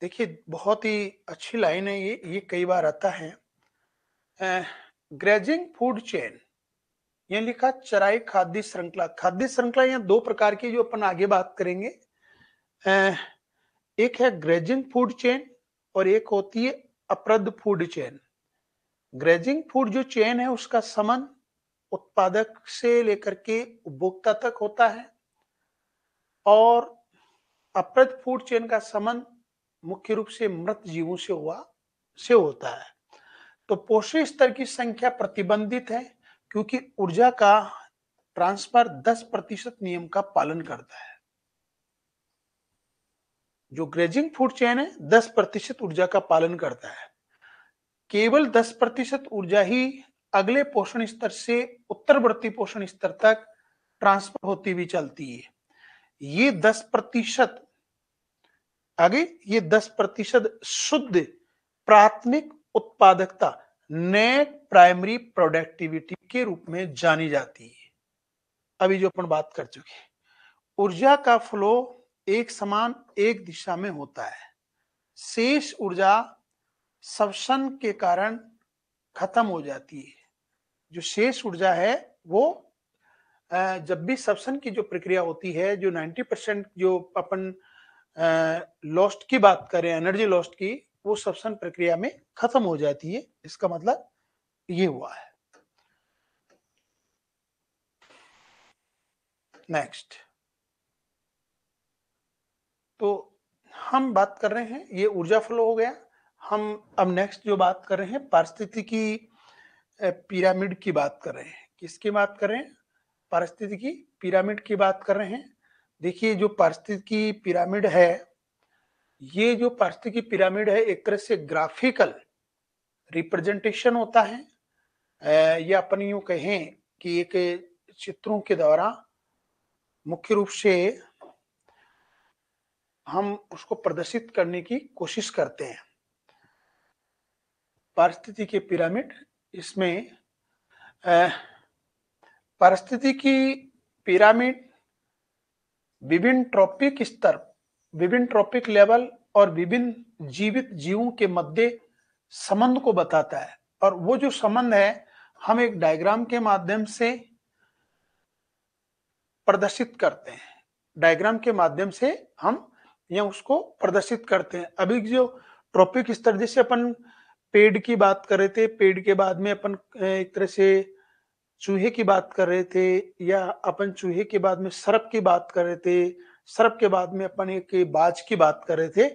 Speaker 1: देखिए बहुत ही अच्छी लाइन है ये कई बार आता है। ग्रेजिंग फूड चेन, ये लिखा चराई खाद्य श्रृंखला। खाद्य श्रृंखला यहाँ दो प्रकार की जो अपन आगे बात करेंगे। एक है ग्रेजिंग फूड चेन और एक होती है अप्रद फूड चेन। ग्रेजिंग फूड जो चेन है उसका संबंध उत्पादक से लेकर के उपभोक्ता तक होता है और अप्रद फूड चेन का संबंध मुख्य रूप से मृत जीवों से होता है। तो पोषण स्तर की संख्या प्रतिबंधित है क्योंकि ऊर्जा का ट्रांसफर 10% नियम का पालन करता है। जो ग्रेजिंग फूड चेन है 10% ऊर्जा का पालन करता है। केवल 10% ऊर्जा ही अगले पोषण स्तर से उत्तरवर्ती पोषण स्तर तक ट्रांसफर होती हुई चलती है। ये 10% आगे, ये 10% शुद्ध प्राथमिक उत्पादकता नेट प्राइमरी प्रोडक्टिविटी के रूप में जानी जाती है। अभी जो अपन बात कर चुके हैं, ऊर्जा का फ्लो एक समान एक दिशा में होता है। शेष ऊर्जा श्वसन के कारण खत्म हो जाती है। जो शेष ऊर्जा है वो जब भी श्वसन की जो प्रक्रिया होती है, जो 90% जो अपन लॉस्ट की बात करें, एनर्जी लॉस्ट की, वो श्वसन प्रक्रिया में खत्म हो जाती है। इसका मतलब ये हुआ है। नेक्स्ट, तो हम बात कर रहे हैं, ये ऊर्जा फ्लो हो गया। हम अब नेक्स्ट जो बात कर रहे हैं पारिस्थितिकी पिरामिड की बात कर रहे हैं। किसकी बात कर रहे हैं? पारिस्थितिकी पिरामिड की बात कर रहे हैं। देखिए जो पारिस्थितिकी पिरामिड है, ये जो पारिस्थितिकी पिरामिड है एक तरह से ग्राफिकल रिप्रेजेंटेशन होता है, या अपन यूं कहें कि एक चित्रों के द्वारा मुख्य रूप से हम उसको प्रदर्शित करने की कोशिश करते हैं। पारिस्थितिकी पिरामिड, इसमें पारिस्थितिकी पिरामिड विभिन्न ट्रॉपिक स्तर, विभिन्न ट्रॉपिक लेवल और विभिन्न जीवित जीवों के मध्य संबंध को बताता है। और वो जो संबंध है हम एक डायग्राम के माध्यम से प्रदर्शित करते हैं। डायग्राम के माध्यम से हम या उसको प्रदर्शित करते हैं। अभी जो ट्रॉपिक स्तर, जैसे अपन पेड़ की बात कर रहे थे, पेड़ के बाद में अपन एक तरह से चूहे की बात कर रहे थे, या अपन चूहे के बाद में सर्प की बात कर रहे थे, सर्प के बाद में अपन एक बाज की बात कर रहे थे।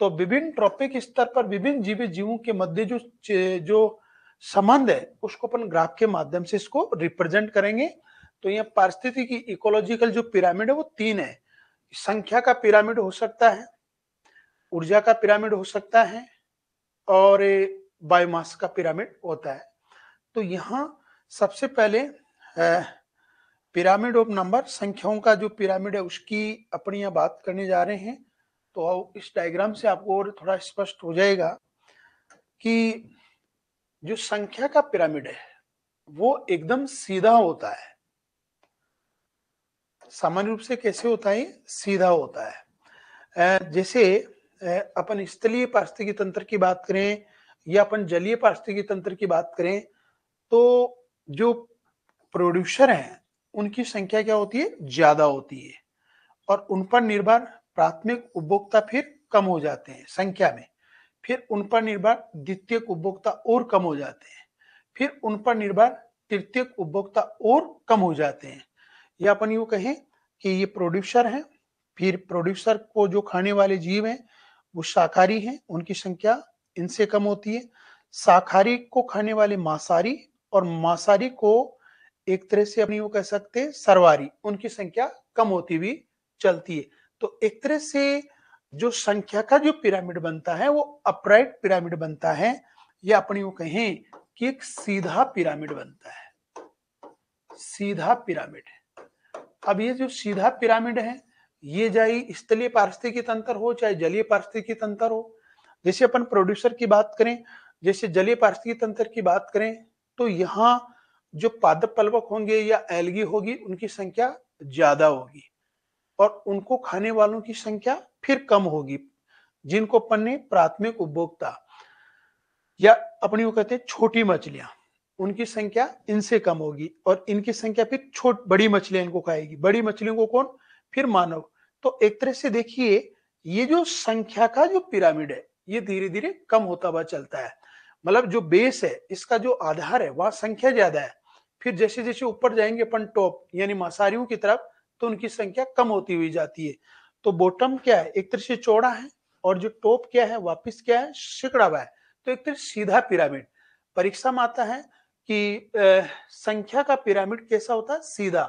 Speaker 1: तो विभिन्न ट्रॉपिक स्तर पर विभिन्न जीवित जीवों के मध्य जो संबंध है उसको अपन ग्राफ के माध्यम से इसको रिप्रेजेंट करेंगे। तो यह पारिस्थितिकी इकोलॉजिकल जो पिरामिड है वो 3 है। संख्या का पिरामिड हो सकता है, ऊर्जा का पिरामिड हो सकता है और बायोमास का पिरामिड होता है। तो यहाँ सबसे पहले पिरामिड ऑफ नंबर, संख्याओं का जो पिरामिड है उसकी अपनी यहाँ बात करने जा रहे हैं। तो इस डायग्राम से आपको और थोड़ा स्पष्ट हो जाएगा कि जो संख्या का पिरामिड है वो एकदम सीधा होता है। सामान्य रूप से कैसे होता है? सीधा होता है। जैसे अपन स्थलीय पारिस्थितिकी तंत्र की बात करें या अपन जलीय पारिस्थितिकी तंत्र की बात करें, तो जो प्रोड्यूसर हैं उनकी संख्या क्या होती है? ज्यादा होती है और उन पर निर्भर प्राथमिक उपभोक्ता फिर कम हो जाते हैं संख्या में। फिर उन पर निर्भर द्वितीयक उपभोक्ता और कम हो जाते हैं। फिर उन पर निर्भर तृतीयक उपभोक्ता और कम हो जाते हैं। या अपन यूं कहें कि ये प्रोड्यूसर हैं, फिर प्रोड्यूसर को जो खाने वाले जीव हैं वो शाकाहारी हैं, उनकी संख्या इनसे कम होती है। शाकाहारी को खाने वाले मांसाहारी, और मांसाहारी को एक तरह से अपनी वो कह सकते हैं सर्वाहारी, उनकी संख्या कम होती हुई चलती है। तो एक तरह से जो संख्या का जो पिरामिड बनता है वो अपराइट पिरामिड बनता है, या अपनी वो कहें कि एक सीधा पिरामिड बनता है। सीधा पिरामिड है। अब ये जो सीधा पिरामिड है ये चाहे स्थलीय पारिस्थितिकी तंत्र हो चाहे जलीय पारिस्थितिकी तंत्र हो, जैसे अपन प्रोड्यूसर की बात करें, जैसे जलीय पारिस्थितिकी तंत्र की बात करें, तो यहाँ जो पादप प्लवक होंगे या एल्गी होगी उनकी संख्या ज्यादा होगी और उनको खाने वालों की संख्या फिर कम होगी, जिनको अपन ने प्राथमिक उपभोक्ता या अपनी वो कहते हैं छोटी मछलियां, उनकी संख्या इनसे कम होगी और इनकी संख्या फिर बड़ी मछलियां इनको खाएगी, बड़ी मछलियों को कौन, फिर मानव। तो एक तरह से देखिए ये जो संख्या का जो पिरामिड है ये धीरे धीरे कम होता हुआ चलता है। मतलब जो बेस है, इसका जो आधार है वहां संख्या ज्यादा है, फिर जैसे जैसे ऊपर जाएंगे अपन टॉप यानी मांसाहारियों की तरफ, तो उनकी संख्या कम होती हुई जाती है। तो बॉटम क्या है, एक तरह से चौड़ा है, और जो टॉप क्या है वापिस क्या है, सिकड़ा हुआ है। तो एक तरह सीधा पिरामिड। परीक्षा में आता है कि संख्या का पिरामिड कैसा होता है, सीधा।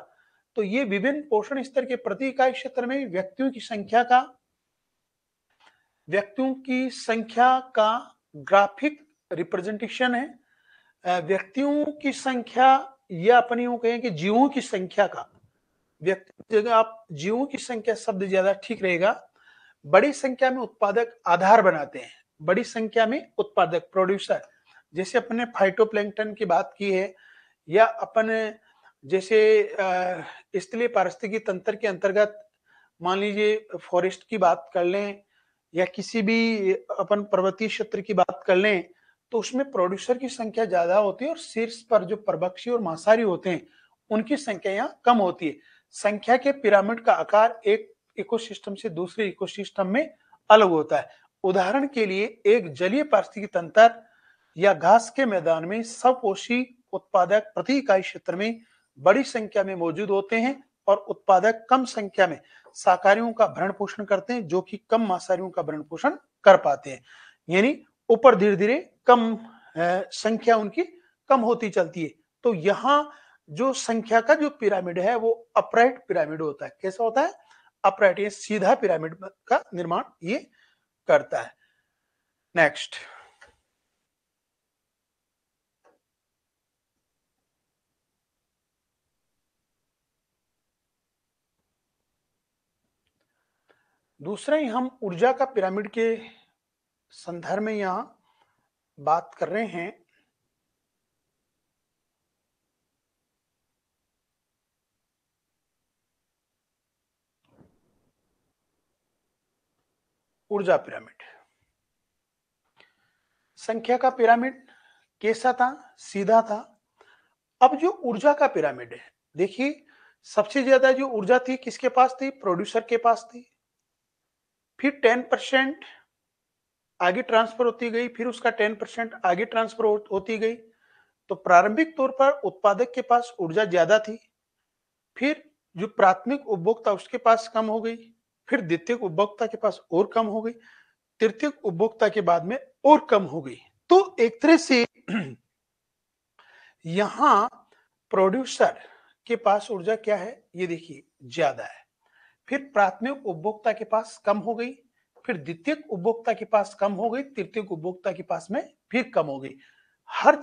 Speaker 1: तो ये विभिन्न पोषण स्तर के प्रति इकाई क्षेत्र में व्यक्तियों की संख्या का ग्राफिक रिप्रेजेंटेशन है। व्यक्तियों की संख्या या अपनी यूं कहें कि जीवों की संख्या का, व्यक्ति जगह आप जीवों की संख्या शब्द ज्यादा ठीक रहेगा। बड़ी संख्या में उत्पादक आधार बनाते हैं, बड़ी संख्या में उत्पादक प्रोड्यूसर, जैसे अपन ने फाइटोप्लैंक्टन की बात की है, या अपन जैसे स्थलीय पारिस्थितिकी तंत्र के अंतर्गत मान लीजिए फॉरेस्ट की बात कर लें या किसी भी अपन पर्वतीय क्षेत्र की बात कर लें, तो उसमें प्रोड्यूसर की संख्या ज्यादा होती है और शीर्ष पर जो परभक्षी और मांसाहारी होते हैं उनकी संख्या यहाँ कम होती है। संख्या के पिरामिड का आकार एक इकोसिस्टम से दूसरे इकोसिस्टम में अलग होता है। उदाहरण के लिए एक जलीय पारिस्थितिकी तंत्र या घास के मैदान में सपोषी उत्पादक प्रति इकाई क्षेत्र में बड़ी संख्या में मौजूद होते हैं और उत्पादक कम संख्या में शाकाहारियों का भरण पोषण करते हैं, जो कि कम मांसाहारियों का भरण पोषण कर पाते हैं। यानी ऊपर धीरे धीरे कम संख्या उनकी कम होती चलती है। तो यहाँ जो संख्या का जो पिरामिड है वो अपराइट पिरामिड होता है। कैसा होता है, अपराइट, ये सीधा पिरामिड का निर्माण ये करता है। नेक्स्ट, दूसरा ही हम ऊर्जा का पिरामिड के संदर्भ में यहां बात कर रहे हैं। ऊर्जा पिरामिड, संख्या का पिरामिड कैसा था, सीधा था। अब जो ऊर्जा का पिरामिड है, देखिए सबसे ज्यादा जो ऊर्जा थी किसके पास थी, प्रोड्यूसर के पास थी। फिर 10% आगे ट्रांसफर होती गई, फिर उसका 10% आगे ट्रांसफर होती गई। तो प्रारंभिक तौर पर उत्पादक के पास ऊर्जा ज्यादा थी, फिर जो प्राथमिक उपभोक्ता उसके पास कम हो गई, फिर द्वितीयक उपभोक्ता के पास और कम हो गई, तृतीयक उपभोक्ता के बाद में और कम हो गई। तो एक तरह से यहां प्रोड्यूसर के पास ऊर्जा क्या है, ये देखिए ज्यादा है, फिर प्राथमिक उपभोक्ता के पास कम हो गई, फिर द्वितीयक उपभोक्ता के पास कम हो गई, तृतीयक उपभोक्ता के पास में फिर कम हो गई। हर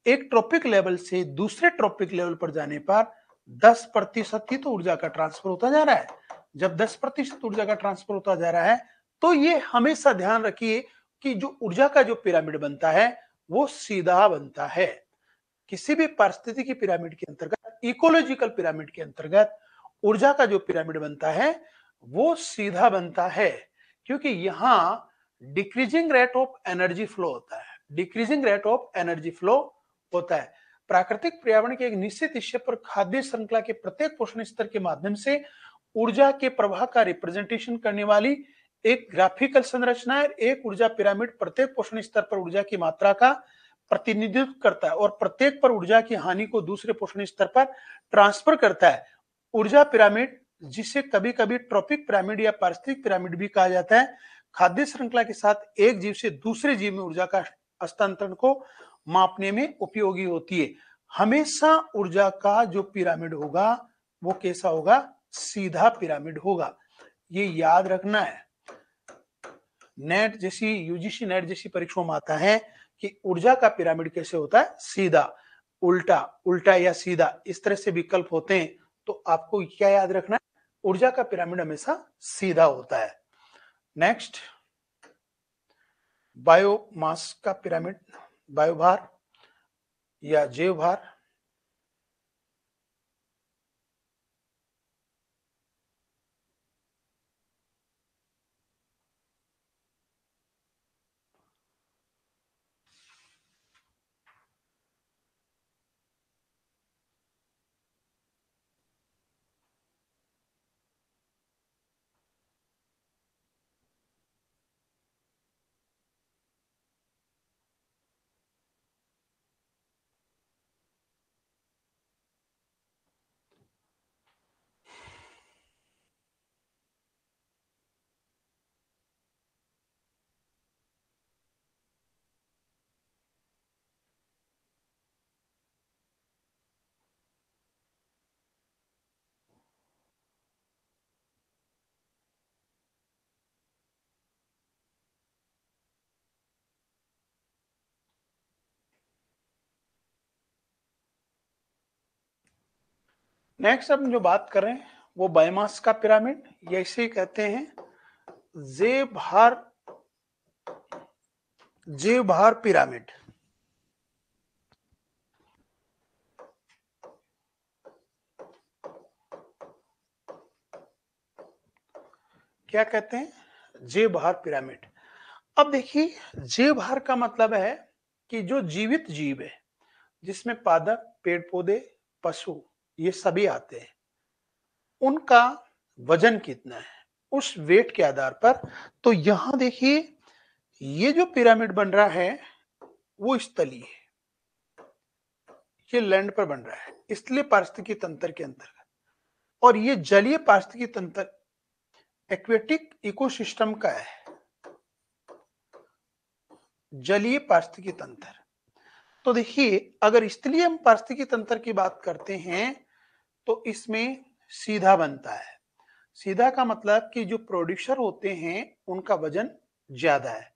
Speaker 1: एक ट्रॉपिक लेवल से दूसरे ट्रॉपिक लेवल पर जाने पर 10% ही तो ऊर्जा का ट्रांसफर होता जा रहा है। जब 10% ऊर्जा का ट्रांसफर होता जा रहा है, तो ये हमेशा ध्यान रखिए कि जो ऊर्जा का जो पिरामिड बनता है वो सीधा बनता है। किसी भी पारिस्थितिकी पिरामिड के अंतर्गत, इकोलॉजिकल पिरामिड के अंतर्गत ऊर्जा का जो पिरामिड बनता है वो सीधा बनता है, क्योंकि यहां decreasing rate of energy flow होता है, decreasing rate of energy flow होता है। प्राकृतिक पर्यावरण के एक निश्चित हिस्से पर खाद्य श्रृंखला के प्रत्येक पोषण स्तर के माध्यम से ऊर्जा के प्रवाह का रिप्रेजेंटेशन करने वाली एक ग्राफिकल संरचना है। एक ऊर्जा पिरामिड प्रत्येक पोषण स्तर पर ऊर्जा की मात्रा का प्रतिनिधित्व करता है और प्रत्येक पर ऊर्जा की हानि को दूसरे पोषण स्तर पर ट्रांसफर करता है। ऊर्जा पिरामिड, जिसे कभी कभी ट्रॉपिक पिरामिड या पारिस्थितिक पिरामिड भी कहा जाता है, खाद्य श्रृंखला के साथ एक जीव से दूसरे जीव में ऊर्जा का हस्तांतरण को मापने में उपयोगी होती है। हमेशा ऊर्जा का जो पिरामिड होगा वो कैसा होगा, सीधा पिरामिड होगा, ये याद रखना है। नेट जैसी, यूजीसी नेट जैसी परीक्षाओं में आता है कि ऊर्जा का पिरामिड कैसे होता है, सीधा, उल्टा, उल्टा या सीधा, इस तरह से विकल्प होते हैं। तो आपको क्या याद रखना है, ऊर्जा का पिरामिड हमेशा सीधा होता है। नेक्स्ट, बायोमास का पिरामिड, बायोभार या जैव भार। नेक्स्ट हम जो बात कर रहे हैं वो बायोमास का पिरामिड, या इसे कहते हैं जैव भार, जैव भार पिरामिड। क्या कहते हैं? जैव भार पिरामिड। अब देखिए, जैव भार का मतलब है कि जो जीवित जीव है, जिसमें पादप, पेड़ पौधे, पशु, ये सभी आते हैं, उनका वजन कितना है उस वेट के आधार पर। तो यहां देखिए, ये जो पिरामिड बन रहा है वो स्थलीय है, ये लैंड पर बन रहा है, इसलिए पारिस्थितिकी तंत्र के अंतर्गत। और ये जलीय पारिस्थितिकी तंत्र, एक्वेटिक इकोसिस्टम का है, जलीय पारिस्थितिकी तंत्र। तो देखिए, अगर स्थलीय हम पारिस्थितिकी तंत्र की बात करते हैं तो इसमें सीधा बनता है। सीधा का मतलब कि जो प्रोड्यूसर होते हैं उनका वजन ज्यादा है,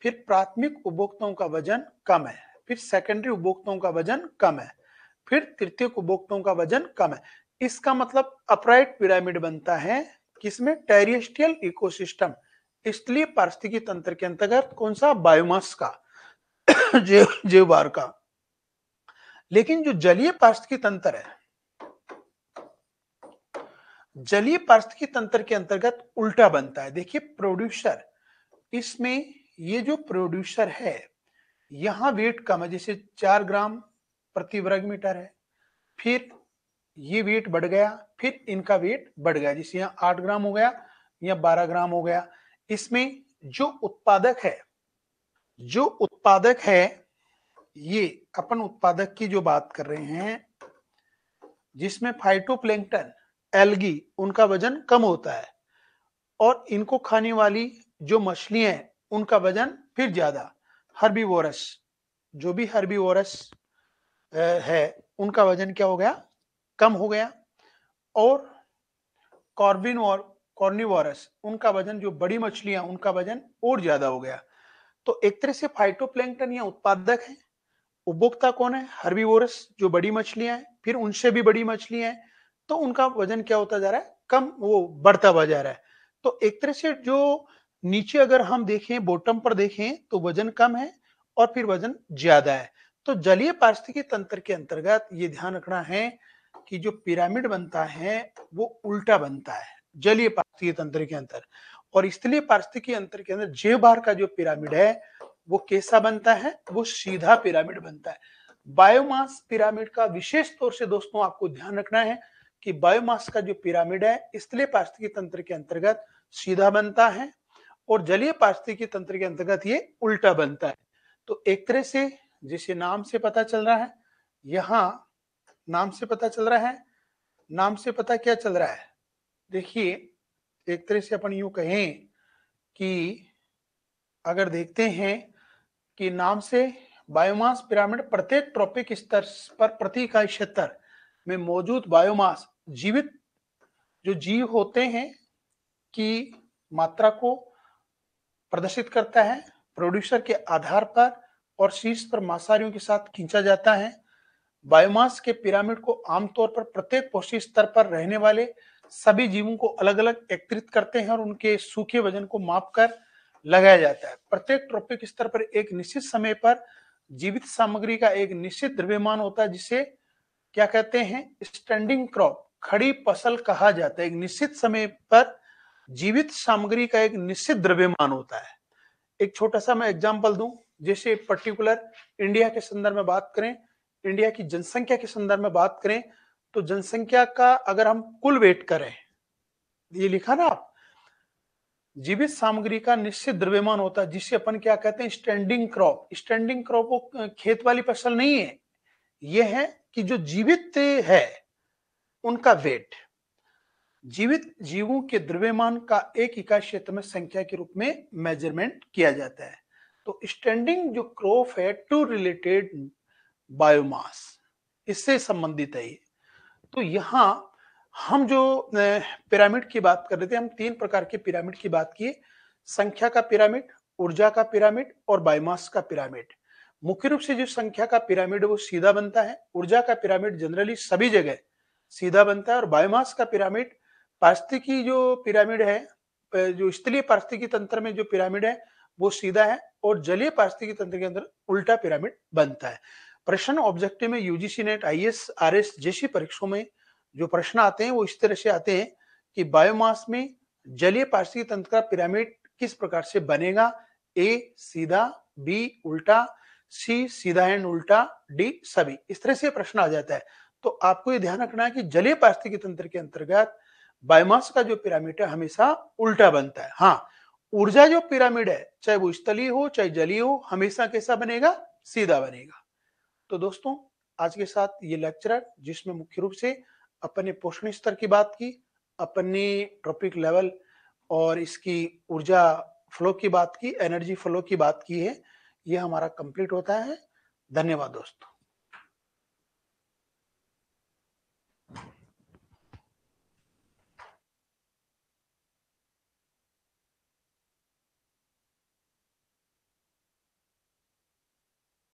Speaker 1: फिर प्राथमिक उपभोक्ताओं का वजन कम है, फिर सेकेंडरी उपभोक्ताओं का वजन कम है, फिर तृतीयक उपभोक्ताओं का वजन कम है। इसका मतलब अपराइट पिरामिड बनता है, किसमें? टेरेस्ट्रियल इकोसिस्टम, इसलिए पारिस्थितिकी तंत्र के अंतर्गत। कौन सा? बायोमास का, जैव भार का। लेकिन जो जलीय पारिस्थितिकी तंत्र है, जलीय पारिस्थितिकी तंत्र के अंतर्गत उल्टा बनता है। देखिए, प्रोड्यूसर, इसमें ये जो प्रोड्यूसर है, यहां वेट कम है, जैसे 4 ग्राम प्रति वर्ग मीटर है, फिर ये वेट बढ़ गया, फिर इनका वेट बढ़ गया, जैसे यहाँ 8 ग्राम हो गया या 12 ग्राम हो गया। इसमें जो उत्पादक है, जो उत्पादक है, ये अपन उत्पादक की जो बात कर रहे हैं, जिसमें फाइटोप्लैंक्टन, एल्गी, उनका वजन कम होता है, और इनको खाने वाली जो मछलियां हैं उनका वजन फिर ज्यादा। हर्बीवोरस, जो भी हर्बीवोरस है, उनका वजन क्या हो गया? कम हो गया। और कॉर्बिन और कॉर्निवोरस, उनका वजन, जो बड़ी मछलियां, उनका वजन और ज्यादा हो गया। तो एक तरह से फाइटोप्लैंक्टन या उत्पादक है, उपभोक्ता कौन है? हर्बीवोरस, जो बड़ी मछलियां हैं, फिर उनसे भी बड़ी मछलियां हैं, तो उनका वजन क्या होता जा रहा है? कम, वो बढ़ता हुआ जा रहा है। तो एक तरह से जो नीचे अगर हम देखें, बॉटम पर देखें, तो वजन कम है और फिर वजन ज्यादा है। तो जलीय पारिस्थितिकी तंत्र के अंतर्गत ये ध्यान रखना है कि जो पिरामिड बनता है वो उल्टा बनता है जलीय पारिस्थितिकी तंत्र के अंदर। और स्थलीय पारिस्थितिकी तंत्र के अंदर जैव भार का जो पिरामिड है वो कैसा बनता है? वो सीधा पिरामिड बनता है। बायोमास पिरामिड का विशेष तौर से दोस्तों आपको ध्यान रखना है कि बायोमास का जो पिरामिड है स्थलीय पारिस्थितिकी तंत्र के अंतर्गत सीधा बनता है, और जलीय पारिस्थितिकी तंत्र के अंतर्गत ये उल्टा बनता है। तो एक तरह से जिसे नाम से पता चल रहा है, यहां नाम से पता चल रहा है, नाम से पता क्या चल रहा है? देखिए, एक तरह से अपन यूं कहें कि अगर देखते हैं कि नाम से बायोमास पिरामिड प्रत्येक ट्रॉपिक स्तर पर प्रति इकाई क्षेत्र में मौजूद बायोमास, जीवित जो जीव होते हैं की मात्रा को प्रदर्शित करता है। प्रोड्यूसर के आधार पर और शीर्ष पर मांसाहारियों के साथ खींचा जाता है। बायोमास के पिरामिड को आमतौर पर प्रत्येक पोषी स्तर पर रहने वाले सभी जीवों को अलग अलग एकत्रित करते हैं और उनके सूखे वजन को मापकर लगाया जाता है। प्रत्येक ट्रॉपिक स्तर पर एक निश्चित समय पर जीवित सामग्री का एक निश्चित द्रव्यमान होता है, जिसे क्या कहते हैं, स्टैंडिंग क्रॉप, खड़ी फसल कहा जाता है। एक निश्चित समय पर जीवित सामग्री का एक निश्चित द्रव्यमान होता है। एक छोटा सा मैं एग्जांपल दूं, जैसे पर्टिकुलर इंडिया के संदर्भ में बात करें, इंडिया की जनसंख्या के संदर्भ में बात करें, तो जनसंख्या का अगर हम कुल वेट करें, ये लिखा ना आप, जीवित सामग्री का निश्चित द्रव्यमान होता है, जिसे अपन क्या कहते हैं, स्टैंडिंग क्रॉप। स्टैंडिंग क्रॉप वो खेत वाली फसल नहीं है, ये है कि जो जीवित है उनका वेट, जीवित जीवों के द्रव्यमान का एक इकाई क्षेत्र में संख्या के रूप में मेजरमेंट किया जाता है। तो स्टैंडिंग जो क्रॉप है टू रिलेटेड बायोमास, इससे संबंधित है ये। तो यहाँ हम जो पिरामिड की बात कर रहे थे, हम तीन प्रकार के पिरामिड की बात की, संख्या का पिरामिड, ऊर्जा का पिरामिड और बायोमास का पिरामिड। मुख्य रूप से जो संख्या का पिरामिड वो सीधा बनता है, ऊर्जा का पिरामिड जनरली सभी जगह सीधा बनता है, और बायोमास का पिरामिड, पारिस्थितिकी जो पिरामिड है, जो स्थलीय पारिस्थितिकी तंत्र में जो पिरामिड है वो सीधा है, और जलीय पारिस्थितिकी तंत्र के अंदर उल्टा पिरामिड बनता है। प्रश्न ऑब्जेक्टिव में यूजीसी नेट, आईएएस, आरएस जैसी परीक्षाओं में जो प्रश्न आते हैं वो इस तरह से आते हैं कि बायोमास में जलीय पारिस्थितिकी तंत्र का पिरामिड किस प्रकार से बनेगा, ए सीधा, बी उल्टा, सी सीधा एंड उल्टा, डी सभी। इस तरह से प्रश्न आ जाता है। तो आपको ये ध्यान रखना है कि जलीय पारिस्थितिकी तंत्र के अंतर्गत बायोमास का जो पिरामिड है हमेशा उल्टा बनता है। हाँ, ऊर्जा जो पिरामिड है, चाहे वो स्थलीय हो चाहे जलीय हो, हमेशा कैसा बनेगा, सीधा बनेगा। तो दोस्तों, आज के साथ ये लेक्चर, जिसमें मुख्य रूप से अपने पोषण स्तर की बात की, अपनी ट्रॉपिक लेवल और इसकी ऊर्जा फ्लो की बात की, एनर्जी फ्लो की बात की है, ये हमारा कंप्लीट होता है। धन्यवाद दोस्तों।